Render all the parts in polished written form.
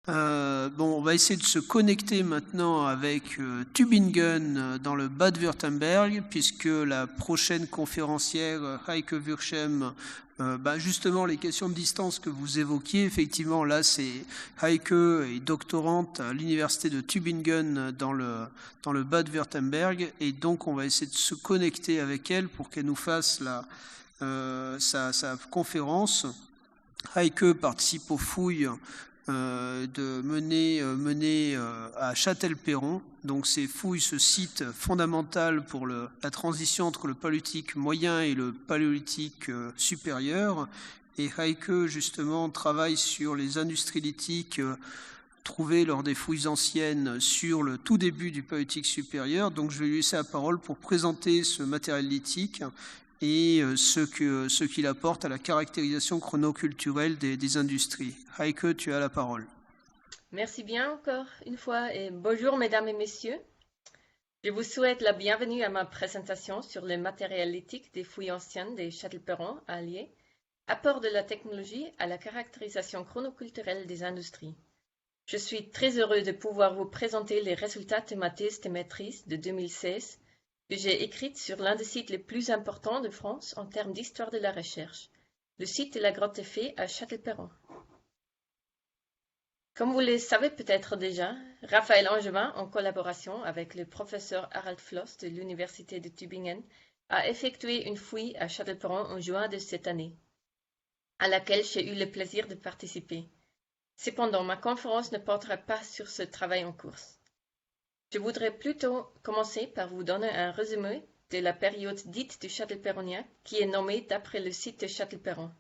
Bon, on va essayer de se connecter maintenant avec Tübingen dans le Bade-Württemberg, puisque la prochaine conférencière, Heike Wurchem, justement les questions de distance que vous évoquiez, effectivement là c'est Heike est doctorante à l'université de Tübingen dans le Bade-Württemberg, et donc on va essayer de se connecter avec elle pour qu'elle nous fasse sa conférence. Heike participe aux fouilles menées à Châtel-Perron. Donc ces fouilles, ce site fondamental pour la transition entre le paléolithique moyen et le paléolithique supérieur. Et Heike, justement, travaille sur les industries lithiques trouvées lors des fouilles anciennes sur le tout début du paléolithique supérieur. Donc je vais lui laisser la parole pour présenter ce matériel lithique et ce qu'il apporte à la caractérisation chronoculturelle des industries. Heike, tu as la parole. Merci bien encore une fois et bonjour mesdames et messieurs. Je vous souhaite la bienvenue à ma présentation sur le matériel lithique des fouilles anciennes des Châtel-Perron à Allier, apport de la technologie à la caractérisation chronoculturelle des industries. Je suis très heureux de pouvoir vous présenter les résultats de ma thèse de maîtrise de 2016 que j'ai écrite sur l'un des sites les plus importants de France en termes d'histoire de la recherche, le site de la grotte de Fée à Châtel-Perron. Comme vous le savez peut-être déjà, Raphaël Angevin, en collaboration avec le professeur Harald Floss de l'Université de Tübingen, a effectué une fouille à Châtel-Perron en juin de cette année, à laquelle j'ai eu le plaisir de participer. Cependant, ma conférence ne portera pas sur ce travail en cours. Je voudrais plutôt commencer par vous donner un résumé de la période dite du Châtel-Perronien, qui est nommée d'après le site de Châtel-Perron.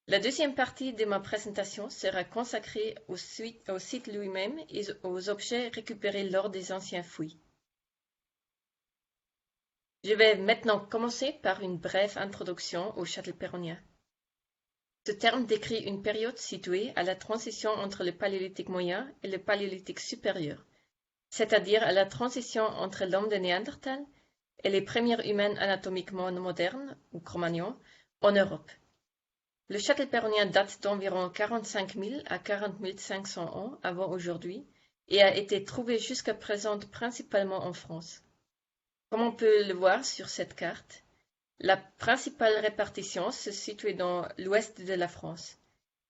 La deuxième partie de ma présentation sera consacrée au site lui-même et aux objets récupérés lors des anciennes fouilles. Je vais maintenant commencer par une brève introduction au Châtel-Perronien. Ce terme décrit une période située à la transition entre le Paléolithique moyen et le Paléolithique supérieur, c'est-à-dire à la transition entre l'homme de Néandertal et les premiers humains anatomiquement modernes, ou Cro-Magnons, en Europe. Le Châtel-Perronien date d'environ 45 000 à 40 500 ans avant aujourd'hui et a été trouvé jusqu'à présent principalement en France. Comme on peut le voir sur cette carte, la principale répartition se situe dans l'ouest de la France,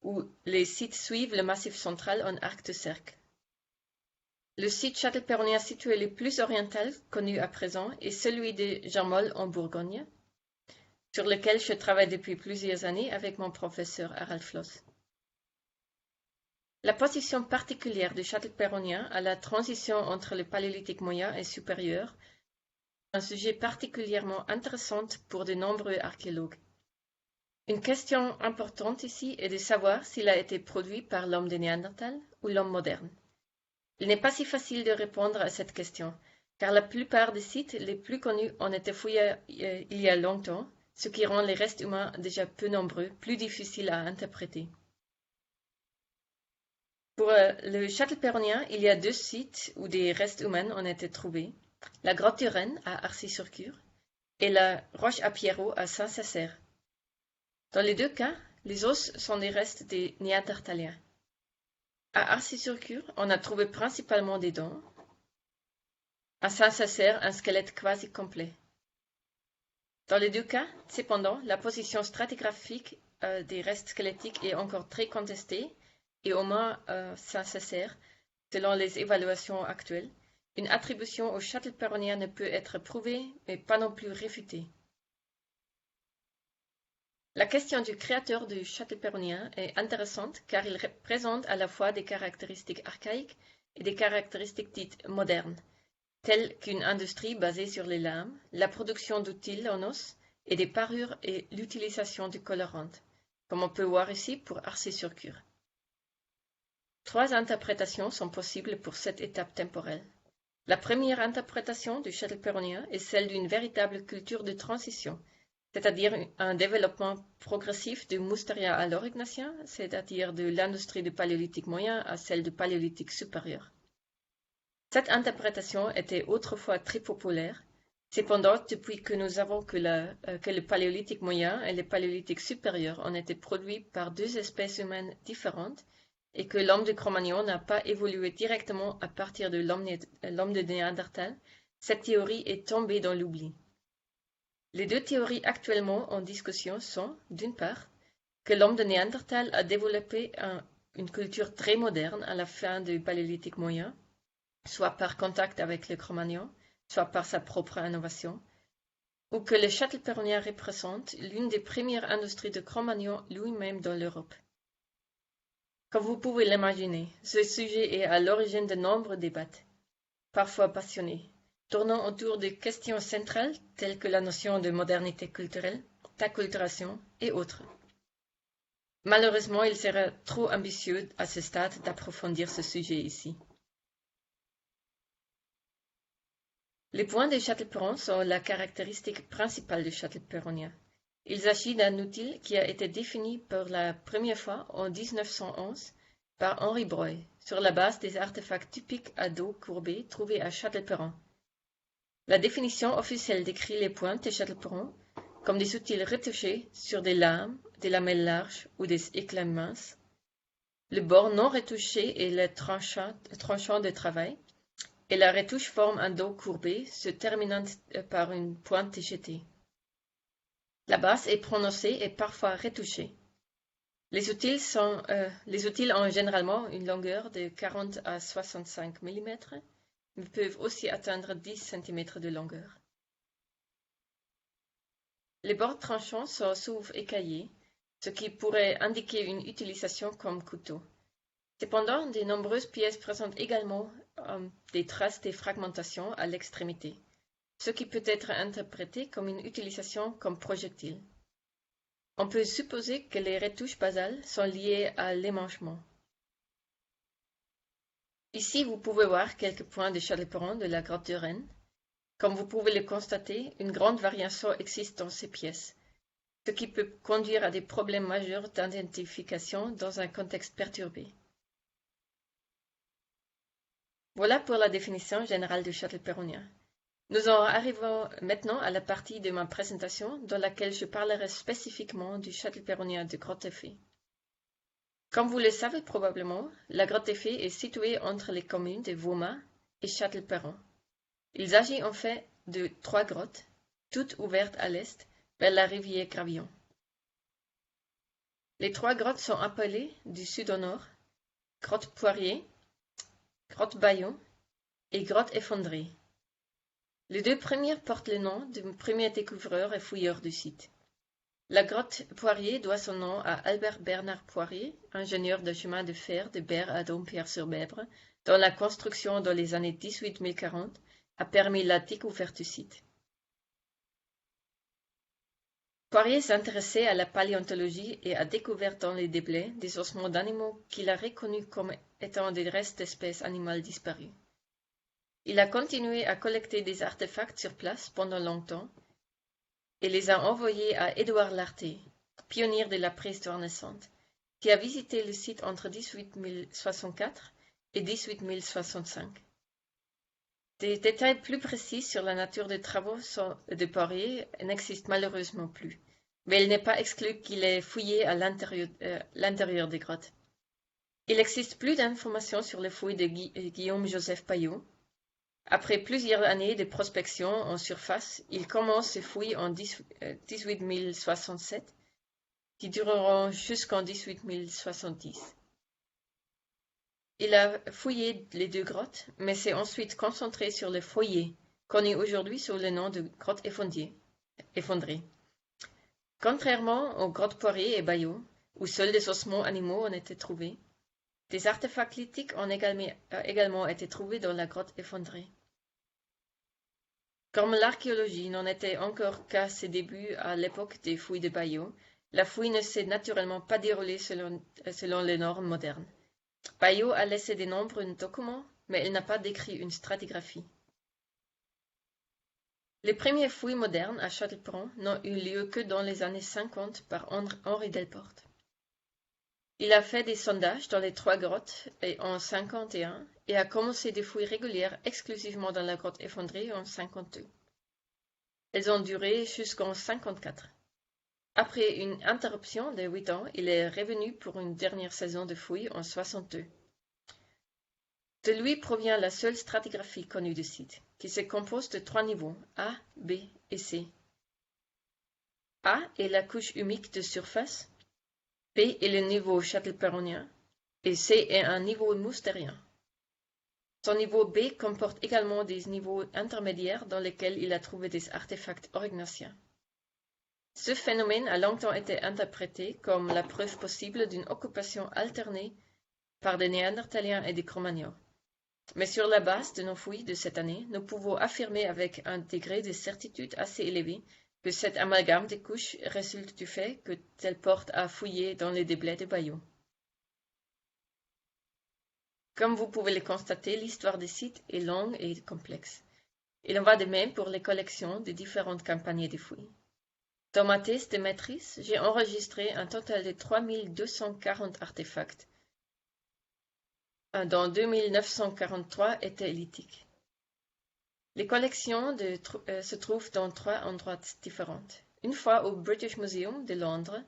où les sites suivent le Massif central en arc de cercle. Le site Châtel-Perronien situé le plus oriental connu à présent est celui de Jamol en Bourgogne, sur lequel je travaille depuis plusieurs années avec mon professeur Harald Floss. La position particulière du Châtel-Perronien à la transition entre le Paléolithique moyen et supérieur est un sujet particulièrement intéressant pour de nombreux archéologues. Une question importante ici est de savoir s'il a été produit par l'homme de Néandertal ou l'homme moderne. Il n'est pas si facile de répondre à cette question, car la plupart des sites les plus connus ont été fouillés il y a longtemps, ce qui rend les restes humains déjà peu nombreux, plus difficiles à interpréter. Pour le Châtel-Perronien, il y a deux sites où des restes humains ont été trouvés, la grotte du Rennes à Arcy-sur-Cure et la roche à Pierrot à Saint-Césaire. Dans les deux cas, les os sont des restes des Néandertaliens. À Arcy-sur-Cure, on a trouvé principalement des dents. À Saint-Césaire, un squelette quasi complet. Dans les deux cas, cependant, la position stratigraphique des restes squelettiques est encore très contestée et au moins Saint-Césaire, selon les évaluations actuelles, une attribution au Châtel-Perronien ne peut être prouvée mais pas non plus réfutée. La question du créateur du Châtel-Perronien est intéressante car il présente à la fois des caractéristiques archaïques et des caractéristiques dites modernes, telles qu'une industrie basée sur les lames, la production d'outils en os et des parures et l'utilisation de colorantes, comme on peut voir ici pour Arcy-sur-Cure. Trois interprétations sont possibles pour cette étape temporelle. La première interprétation du Châtel-Perronien est celle d'une véritable culture de transition, c'est-à-dire un développement progressif du Mousteria à l'Aurignacien, c'est-à-dire de l'industrie du Paléolithique moyen à celle du Paléolithique supérieur. Cette interprétation était autrefois très populaire. Cependant, depuis que nous savons que le Paléolithique moyen et le Paléolithique supérieur ont été produits par deux espèces humaines différentes, et que l'homme de Cro-Magnon n'a pas évolué directement à partir de l'homme de Néandertal, cette théorie est tombée dans l'oubli. Les deux théories actuellement en discussion sont, d'une part, que l'homme de Néandertal a développé une culture très moderne à la fin du Paléolithique moyen, soit par contact avec le Cro-Magnon, soit par sa propre innovation, ou que le châtelperronien représente l'une des premières industries de Cro-Magnon lui-même dans l'Europe. Comme vous pouvez l'imaginer, ce sujet est à l'origine de nombreux débats, parfois passionnés, tournant autour de questions centrales telles que la notion de modernité culturelle, d'acculturation et autres. Malheureusement, il serait trop ambitieux à ce stade d'approfondir ce sujet ici. Les points de Châtelperron sont la caractéristique principale du châtelperronien. Il s'agit d'un outil qui a été défini pour la première fois en 1911 par Henri Breuil, sur la base des artefacts typiques à dos courbé trouvés à Châtelperron. La définition officielle décrit les points de Châtelperron comme des outils retouchés sur des lames, des lamelles larges ou des éclats minces. Le bord non retouché est le tranchant de travail, et la retouche forme un dos courbé se terminant par une pointe jetée. La base est prononcée et parfois retouchée. Les outils ont généralement une longueur de 40 à 65 mm, mais peuvent aussi atteindre 10 cm de longueur. Les bords tranchants sont souvent écaillés, ce qui pourrait indiquer une utilisation comme couteau. Cependant, de nombreuses pièces présentent également des traces de fragmentation à l'extrémité, ce qui peut être interprété comme une utilisation comme projectile. On peut supposer que les retouches basales sont liées à l'émanchement. Ici, vous pouvez voir quelques points de Châtelperron de la grotte de Rennes. Comme vous pouvez le constater, une grande variation existe dans ces pièces, ce qui peut conduire à des problèmes majeurs d'identification dans un contexte perturbé. Voilà pour la définition générale du châtelperronien. Nous en arrivons maintenant à la partie de ma présentation dans laquelle je parlerai spécifiquement du châtelperronien de Grotte-Effet. Comme vous le savez probablement, la Grotte-Effet est située entre les communes de Vouma et Châtelperron. Il s'agit en fait de 3 grottes, toutes ouvertes à l'est vers la rivière Gravion. Les 3 grottes sont appelées du sud au nord grotte Poirier, grotte Bayon et grotte Effondrée. Les 2 premières portent le nom du premier découvreur et fouilleur du site. La grotte Poirier doit son nom à Albert Bernard Poirier, ingénieur de chemin de fer de Berre à Dompierre-sur-Bèbre, dont la construction dans les années 1840 a permis la découverte du site. Poirier s'intéressait à la paléontologie et a découvert dans les déblais des ossements d'animaux qu'il a reconnus comme étant des restes d'espèces animales disparues. Il a continué à collecter des artefacts sur place pendant longtemps et les a envoyés à Édouard Larté, pionnier de la préhistoire naissante, qui a visité le site entre 18064 et 18065. Des détails plus précis sur la nature des travaux de Poirier n'existent malheureusement plus, mais il n'est pas exclu qu'il ait fouillé à l'intérieur des grottes. Il existe plus d'informations sur les fouilles de Guillaume-Joseph Payot. Après plusieurs années de prospection en surface, il commence ses fouilles en 18067, qui dureront jusqu'en 18070. Il a fouillé les 2 grottes, mais s'est ensuite concentré sur le foyer, connu aujourd'hui sous le nom de grotte effondrée. Contrairement aux grottes Poirier et Bayeux, où seuls des ossements animaux ont été trouvés, des artefacts lithiques ont également été trouvés dans la grotte effondrée. Comme l'archéologie n'en était encore qu'à ses débuts à l'époque des fouilles de Bayeux, la fouille ne s'est naturellement pas déroulée selon les normes modernes. Bayeux a laissé de nombreux documents, mais il n'a pas décrit une stratigraphie. Les premières fouilles modernes à Châtelperron n'ont eu lieu que dans les années 50 par Henri Delporte. Il a fait des sondages dans les 3 grottes en 1951 et a commencé des fouilles régulières exclusivement dans la grotte effondrée en 1952. Elles ont duré jusqu'en 1954. Après une interruption de 8 ans, il est revenu pour une dernière saison de fouilles en 62. De lui provient la seule stratigraphie connue du site, qui se compose de 3 niveaux, A, B et C. A est la couche humique de surface, B est le niveau châtelperronien et C est un niveau moustérien. Son niveau B comporte également des niveaux intermédiaires dans lesquels il a trouvé des artefacts aurignaciens. Ce phénomène a longtemps été interprété comme la preuve possible d'une occupation alternée par des Néandertaliens et des Cro-Magnons. Mais sur la base de nos fouilles de cette année, nous pouvons affirmer avec un degré de certitude assez élevé que cet amalgame des couches résulte du fait que elles portent à fouiller dans les déblais de bayous. Comme vous pouvez le constater, l'histoire des sites est longue et complexe. Il en va de même pour les collections des différentes campagnes de fouilles. Dans ma thèse de maîtrise, j'ai enregistré un total de 3240 artefacts, dont 2943 étaient lithiques. Les collections se trouvent dans 3 endroits différents. Une fois au British Museum de Londres,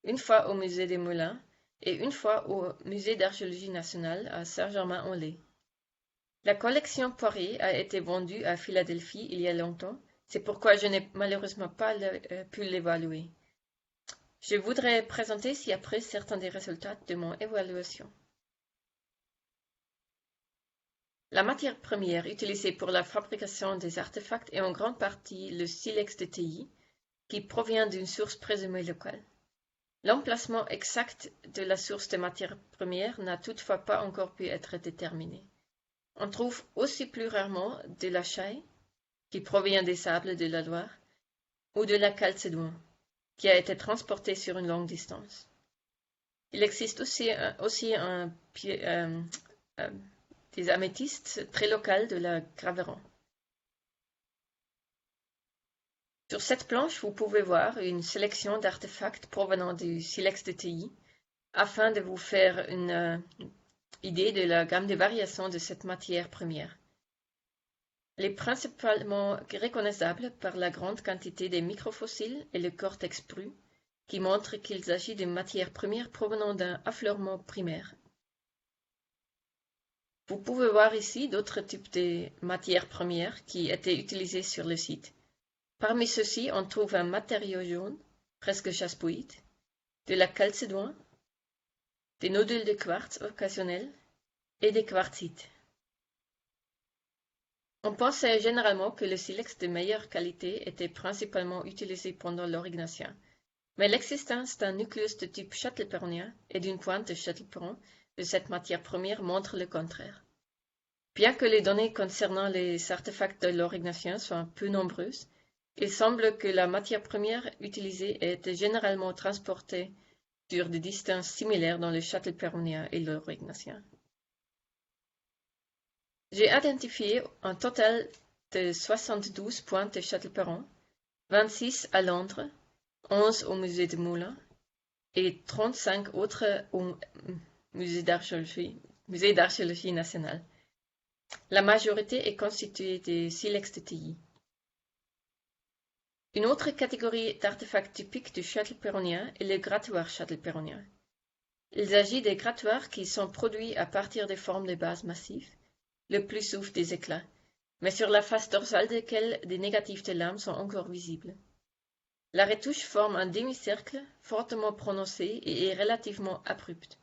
une fois au musée des Moulins et une fois au musée d'archéologie nationale à Saint-Germain-en-Laye. La collection Poirier a été vendue à Philadelphie il y a longtemps, c'est pourquoi je n'ai malheureusement pas pu l'évaluer. Je voudrais présenter ci-après certains des résultats de mon évaluation. La matière première utilisée pour la fabrication des artefacts est en grande partie le silex de Tilly, qui provient d'une source présumée locale. L'emplacement exact de la source de matière première n'a toutefois pas encore pu être déterminé. On trouve aussi plus rarement de la chaille, qui provient des sables de la Loire, ou de la calcédoine, qui a été transportée sur une longue distance. Il existe aussi des améthystes très locales de la Graveyron. Sur cette planche, vous pouvez voir une sélection d'artefacts provenant du silex de Tilly, afin de vous faire une idée de la gamme de variations de cette matière première. Elle est principalement reconnaissable par la grande quantité des microfossiles et le cortex brut, qui montrent qu'il s'agit de matières premières provenant d'un affleurement primaire. Vous pouvez voir ici d'autres types de matières premières qui étaient utilisées sur le site. Parmi ceux-ci, on trouve un matériau jaune, presque chaspoïde, de la calcédoine, des nodules de quartz occasionnels et des quartzites. On pensait généralement que le silex de meilleure qualité était principalement utilisé pendant l'Aurignacien, mais l'existence d'un nucléus de type châtelperronien et d'une pointe de châtelperron de cette matière première montre le contraire. Bien que les données concernant les artefacts de l'Aurignacien soient peu nombreuses, il semble que la matière première utilisée ait été généralement transportée sur des distances similaires dans le châtelperronien et l'Aurignacien. J'ai identifié un total de 72 pointes de châtelperron, 26 à Londres, 11 au musée de Moulins et 35 autres au musée d'archéologie nationale. La majorité est constituée de silex de Tilly. Une autre catégorie d'artefacts typiques du châtelperronien est le grattoir châtelperronien. Il s'agit des grattoirs qui sont produits à partir des formes de base massives, le plus souvent des éclats, mais sur la face dorsale desquels des négatifs de lames sont encore visibles. La retouche forme un demi-cercle fortement prononcé et est relativement abrupte.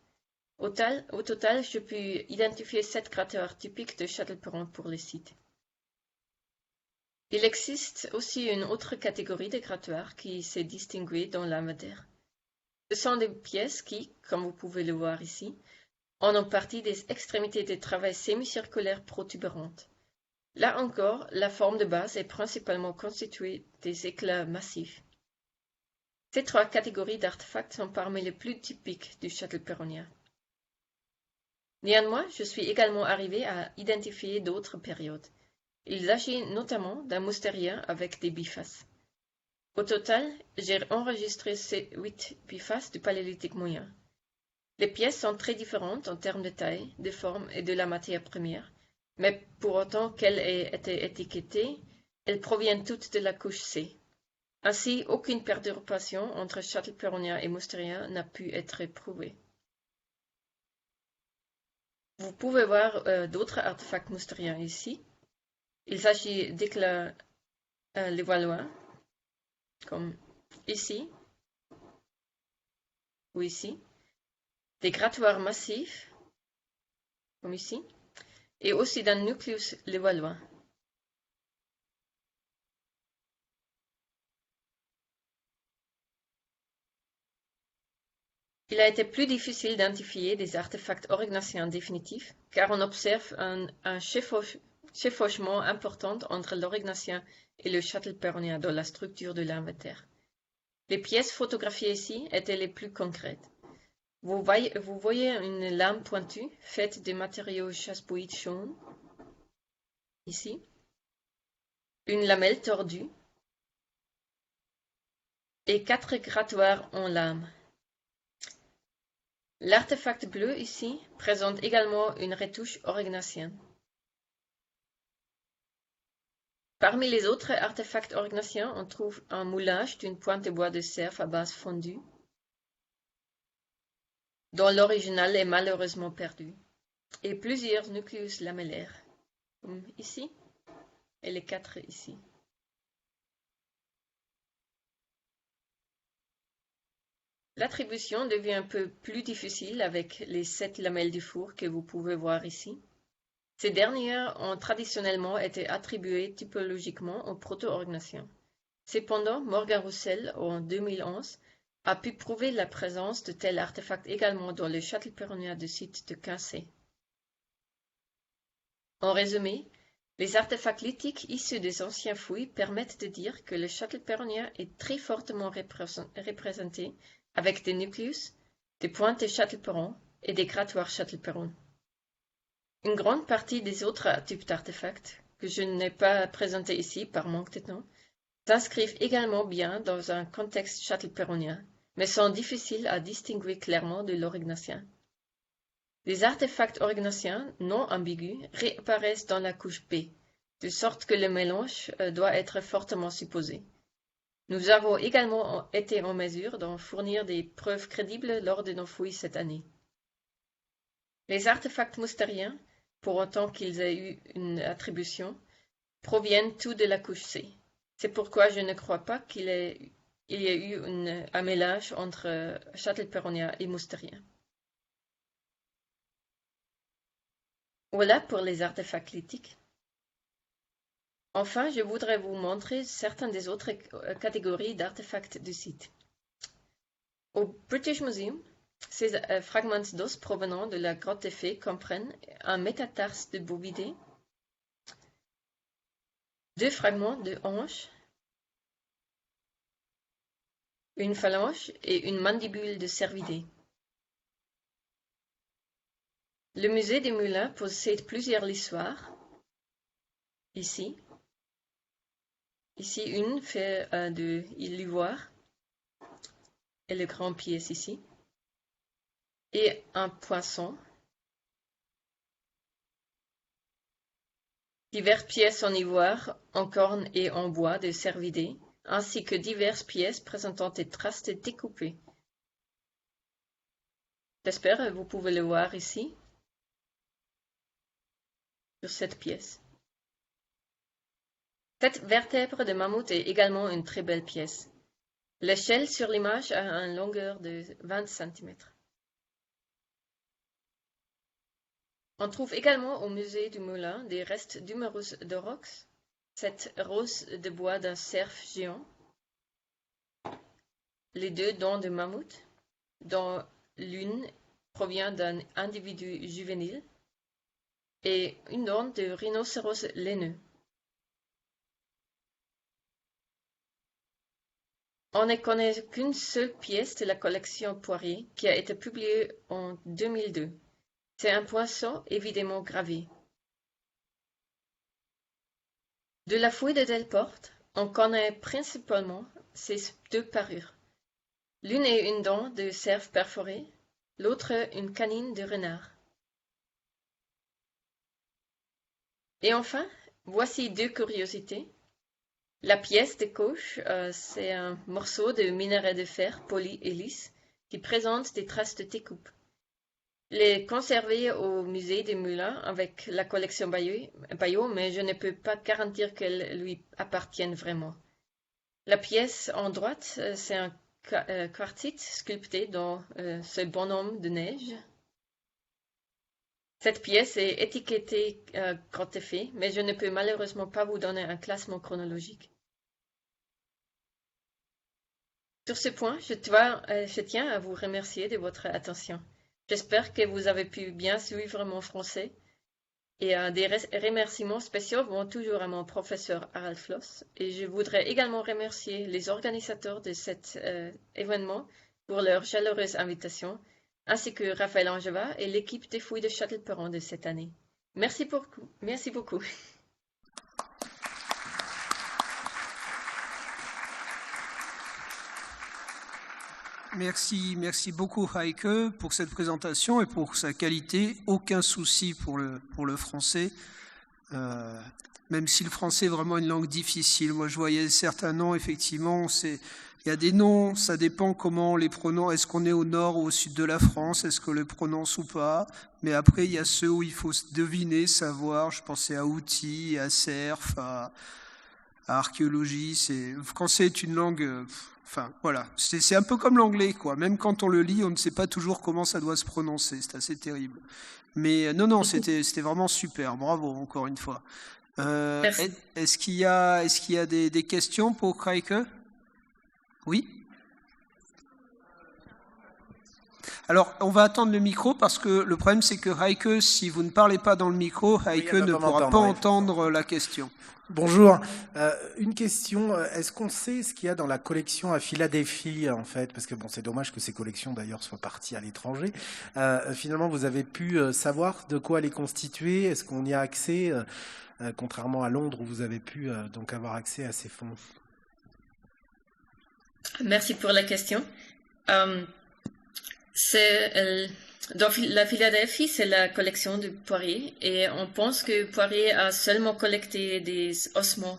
Au total, je puis identifier 7 grattoirs typiques de châtelperron pour le site. Il existe aussi une autre catégorie de grattoirs qui s'est distinguée dans la Madère. Ce sont des pièces qui, comme vous pouvez le voir ici, ont partie des extrémités de travail semi-circulaires protubérantes. Là encore, la forme de base est principalement constituée des éclats massifs. Ces 3 catégories d'artefacts sont parmi les plus typiques du châtelperronien. Néanmoins, je suis également arrivé à identifier d'autres périodes. Il s'agit notamment d'un moustérien avec des bifaces. Au total, j'ai enregistré 8 bifaces du Paléolithique moyen. Les pièces sont très différentes en termes de taille, de forme et de la matière première, mais pour autant qu'elles aient été étiquetées, elles proviennent toutes de la couche C. Ainsi, aucune perturbation entre Châtelperronia et Mousterien n'a pu être prouvée. Vous pouvez voir d'autres artefacts mousteriens ici. Il s'agit d'éclats levallois, comme ici ou ici, des grattoirs massifs, comme ici, et aussi d'un nucleus levallois. Il a été plus difficile d'identifier des artefacts aurignaciens définitifs, car on observe un chevauchement important entre l'aurignacien et le châtelperronien dans la structure de l'inventaire. Les pièces photographiées ici étaient les plus concrètes. Vous voyez une lame pointue faite de matériaux chassepoïdes jaunes, ici, une lamelle tordue et 4 grattoirs en lame. L'artefact bleu ici présente également une retouche aurignacienne. Parmi les autres artefacts aurignaciens, on trouve un moulage d'une pointe de bois de cerf à base fondue, dont l'original est malheureusement perdu, et plusieurs nucléus lamellaires, comme ici, et les 4 ici. L'attribution devient un peu plus difficile avec les 7 lamelles du four que vous pouvez voir ici. Ces dernières ont traditionnellement été attribuées typologiquement aux proto-aurignaciens. Cependant, Morgan Roussel, en 2011, a pu prouver la présence de tels artefacts également dans le châtelperronien du site de Quincey. En résumé, les artefacts lithiques issus des anciens fouilles permettent de dire que le châtelperronien est très fortement représenté avec des nucléus, des pointes de châtelperron et des grattoirs châtelperron. Une grande partie des autres types d'artefacts, que je n'ai pas présentés ici par manque de temps, s'inscrivent également bien dans un contexte châtelperronien, mais sont difficiles à distinguer clairement de l'aurignacien. Les artefacts aurignaciens non ambigus réapparaissent dans la couche B, de sorte que le mélange doit être fortement supposé. Nous avons également été en mesure d'en fournir des preuves crédibles lors de nos fouilles cette année. Les artefacts mousteriens, pour autant qu'ils aient eu une attribution, proviennent tous de la couche C. C'est pourquoi je ne crois pas qu'il y ait eu un mélange entre châtelperronien et mousterien. Voilà pour les artefacts lithiques. Enfin, je voudrais vous montrer certaines des autres catégories d'artefacts du site. Au British Museum, ces fragments d'os provenant de la grotte des Fées comprennent un métatarse de bovidé, 2 fragments de hanche, une phalange et une mandibule de cervidé. Le musée des Moulins possède plusieurs lissoirs. Ici une fait de l'ivoire et le grand pièce ici, et un poisson. Diverses pièces en ivoire, en corne et en bois de cervidé, ainsi que diverses pièces présentant des traces de découpées. J'espère que vous pouvez le voir ici, sur cette pièce. Cette vertèbre de mammouth est également une très belle pièce. L'échelle sur l'image a une longueur de 20 cm. On trouve également au musée du Moulin des restes d'Humerus d'Aurochs, cette rose de bois d'un cerf géant, les 2 dents de mammouth, dont l'une provient d'un individu juvénile, et une dent de rhinocéros laineux. On ne connaît qu'une seule pièce de la collection Poirier qui a été publiée en 2002. C'est un poisson évidemment gravé. De la fouille de Delporte, on connaît principalement ces 2 parures. L'une est une dent de cerf perforée, l'autre une canine de renard. Et enfin, voici 2 curiosités. La pièce de gauche, c'est un morceau de minerai de fer poli et lisse qui présente des traces de découpe. Il est conservé au musée des Moulins avec la collection Bayeux, mais je ne peux pas garantir qu'elle lui appartienne vraiment. La pièce en droite, c'est un quartzite sculpté dans ce bonhomme de neige. Cette pièce est étiquetée Grotte Fée, mais je ne peux malheureusement pas vous donner un classement chronologique. Sur ce point, je tiens à vous remercier de votre attention. J'espère que vous avez pu bien suivre mon français et des remerciements spéciaux vont toujours à mon professeur Harald Floss et je voudrais également remercier les organisateurs de cet événement pour leur chaleureuse invitation ainsi que Raphaël Angeva et l'équipe des fouilles de Châtelperron de cette année. Merci beaucoup. Merci beaucoup. Merci beaucoup Heike pour cette présentation et pour sa qualité. Aucun souci pour le français, même si le français est vraiment une langue difficile. Moi, je voyais certains noms, effectivement, il y a des noms, ça dépend comment on les prononce. Est-ce qu'on est au nord ou au sud de la France? Est-ce qu'on les prononce ou pas? Mais après, il y a ceux où il faut deviner, savoir. Je pensais à outils, à cerf, à archéologie. Le français est une langue... Enfin, voilà, c'est un peu comme l'anglais, quoi. Même quand on le lit, on ne sait pas toujours comment ça doit se prononcer. C'est assez terrible. Mais non, c'était vraiment super. Bravo, encore une fois. Est-ce qu'il y a des questions pour Heike? Oui? Alors, on va attendre le micro parce que le problème, c'est que Heike, si vous ne parlez pas dans le micro, Heike ne pourra pas entendre la question. Bonjour. Une question. Est-ce qu'on sait ce qu'il y a dans la collection à Philadelphie, en fait? Parce que bon, c'est dommage que ces collections, d'ailleurs, soient parties à l'étranger. Finalement, vous avez pu savoir de quoi elle est constituée? Est-ce qu'on y a accès, contrairement à Londres, où vous avez pu donc avoir accès à ces fonds? Merci pour la question. Dans la Philadelphie, c'est la collection de Poirier et on pense que Poirier a seulement collecté des ossements.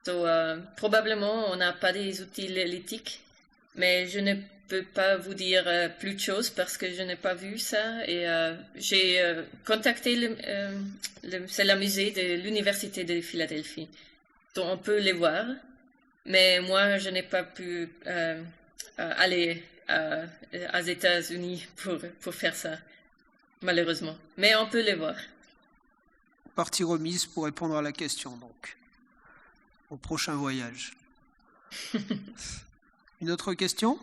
Donc, probablement, on n'a pas des outils lithiques, mais je ne peux pas vous dire plus de choses parce que je n'ai pas vu ça et j'ai contacté c'est le musée de l'Université de Philadelphie, donc on peut les voir, mais moi, je n'ai pas pu aller aux États-Unis pour faire ça, malheureusement. Mais on peut les voir. Partie remise pour répondre à la question, donc, au prochain voyage. Une autre question?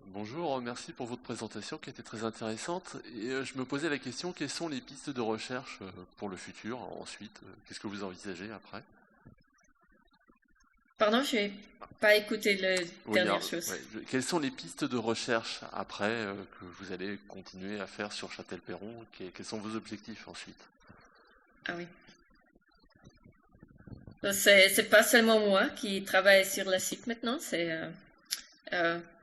Bonjour, merci pour votre présentation qui était très intéressante. Et je me posais la question, quelles sont les pistes de recherche pour le futur ensuite? Qu'est-ce que vous envisagez après? Pardon, je n'ai pas écouté la dernière chose. Quelles sont les pistes de recherche après que vous allez continuer à faire sur Châtelperron? Quels sont vos objectifs ensuite? Ah oui. C'est pas seulement moi qui travaille sur le site maintenant,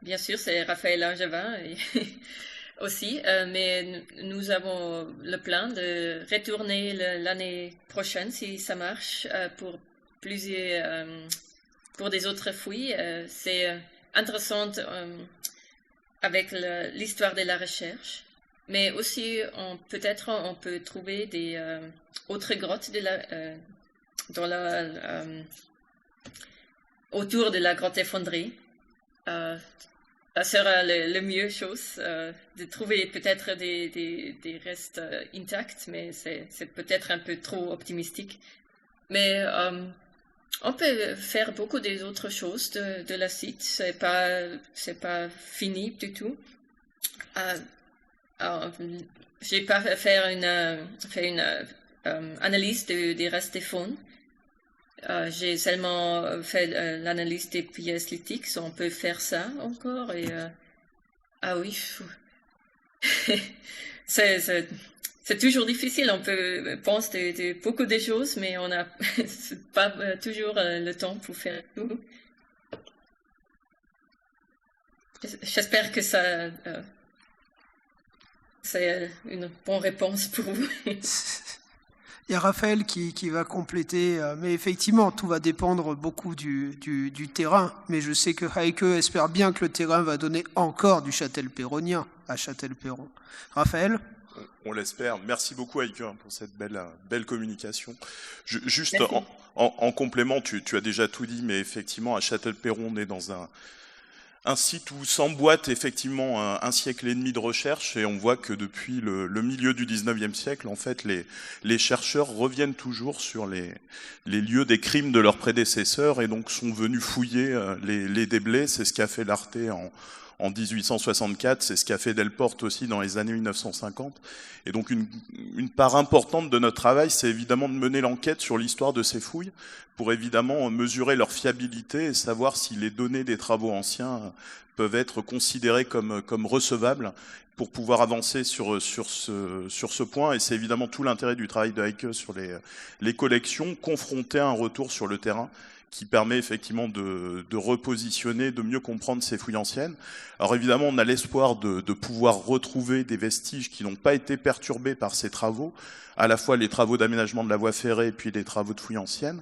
bien sûr, c'est Raphaël Angevin aussi, mais nous avons le plan de retourner l'année prochaine, si ça marche, pour des autres fouilles. C'est intéressant avec l'histoire de la recherche, mais aussi peut-être on peut trouver des autres grottes autour de la grotte effondrée. Ça sera le mieux chose de trouver peut-être des restes intacts, mais c'est peut-être un peu trop optimistique. Mais on peut faire beaucoup des autres choses de la site. C'est pas fini du tout. J'ai pas fait une analyse des restes des fonds. J'ai seulement fait l'analyse des pièces lithiques. On peut faire ça encore. Et ah oui, c'est toujours difficile. On peut penser de beaucoup de choses, mais on n'a pas toujours le temps pour faire tout. J'espère que c'est une bonne réponse pour vous. Il y a Raphaël qui va compléter, mais effectivement, tout va dépendre beaucoup du terrain. Mais je sais que Heike espère bien que le terrain va donner encore du châtel-perronien à Châtellerault. Raphaël ? On l'espère. Merci beaucoup, Heike, pour cette belle communication. Juste Merci. en complément, tu as déjà tout dit, mais effectivement, à Châtellerault, on est dans un site où s'emboîte effectivement un siècle et demi de recherche, et on voit que depuis le milieu du 19e siècle, en fait, les chercheurs reviennent toujours sur les lieux des crimes de leurs prédécesseurs, et donc sont venus fouiller les déblais. C'est ce qu'a fait l'Arte en 1864, c'est ce qu'a fait Delporte aussi dans les années 1950. Et donc une part importante de notre travail, c'est évidemment de mener l'enquête sur l'histoire de ces fouilles, pour évidemment mesurer leur fiabilité et savoir si les données des travaux anciens peuvent être considérées comme recevables, pour pouvoir avancer sur ce point. Et c'est évidemment tout l'intérêt du travail de Heike sur les collections, confronté à un retour sur le terrain, qui permet effectivement de repositionner, de mieux comprendre ces fouilles anciennes. Alors évidemment, on a l'espoir de pouvoir retrouver des vestiges qui n'ont pas été perturbés par ces travaux, à la fois les travaux d'aménagement de la voie ferrée et puis les travaux de fouilles anciennes.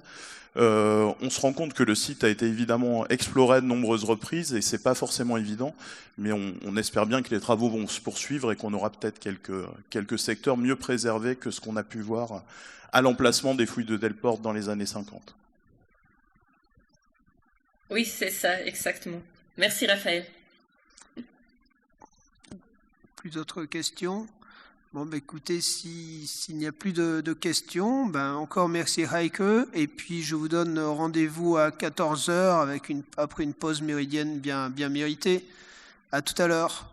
On se rend compte que le site a été évidemment exploré de nombreuses reprises, et c'est pas forcément évident, mais on espère bien que les travaux vont se poursuivre et qu'on aura peut-être quelques secteurs mieux préservés que ce qu'on a pu voir à l'emplacement des fouilles de Delporte dans les années 50. Oui, c'est ça, exactement. Merci, Raphaël. Plus d'autres questions ? Bon, ben écoutez, s'il n'y a plus de questions, ben encore merci Heike. Et puis je vous donne rendez-vous à 14h après une pause méridienne bien méritée. À tout à l'heure.